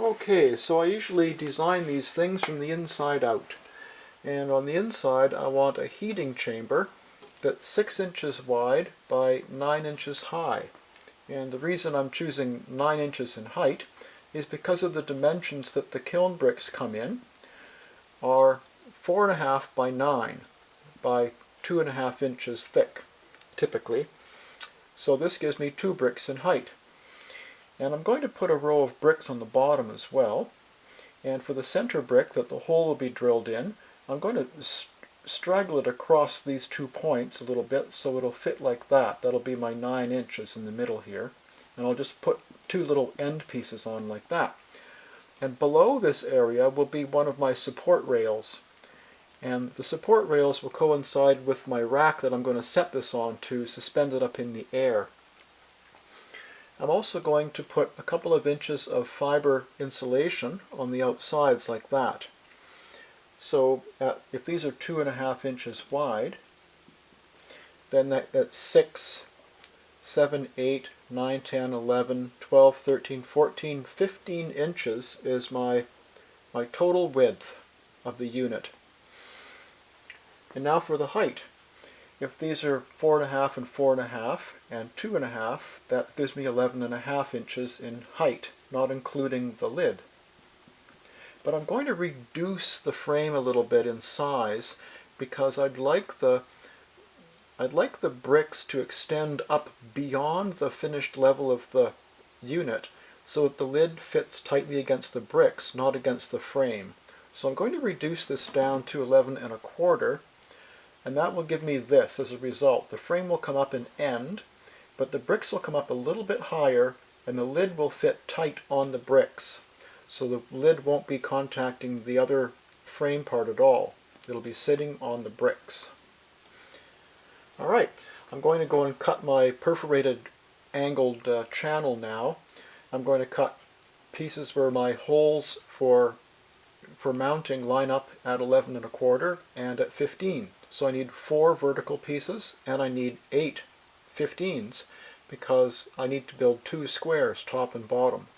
Okay, so I usually design these things from the inside out. And on the inside I want a heating chamber that's 6 inches wide by 9 inches high. And the reason I'm choosing 9 inches in height is because of the dimensions that the kiln bricks come in are 4.5 by 9 by 2.5 inches thick, typically. So this gives me 2 bricks in height. And I'm going to put a row of bricks on the bottom as well. And for the center brick that the hole will be drilled in, I'm going to straggle it across these 2 points a little bit so it'll fit like that. That'll be my 9 inches in the middle here. And I'll just put 2 little end pieces on like that. And below this area will be one of my support rails. And the support rails will coincide with my rack that I'm going to set this on to suspend it up in the air. I'm also going to put a couple of inches of fiber insulation on the outsides like that. So if these are 2.5 inches wide, then that's 6, 7, 8, 9, 10, 11, 12, 13, 14, 15 inches is my total width of the unit. And now for the height. If these are 4.5 and 4.5 and 2.5, that gives me 11.5 inches in height, not including the lid. But I'm going to reduce the frame a little bit in size because I'd like the bricks to extend up beyond the finished level of the unit so that the lid fits tightly against the bricks, not against the frame. So I'm going to reduce this down to 11.25. And that will give me this as a result. The frame will come up an end, but the bricks will come up a little bit higher and the lid will fit tight on the bricks. So the lid won't be contacting the other frame part at all. It'll be sitting on the bricks. Alright, I'm going to go and cut my perforated angled channel now. I'm going to cut pieces where my holes for mounting line up at 11.25 and at 15. So I need 4 vertical pieces and I need 8 15s because I need to build 2 squares, top and bottom.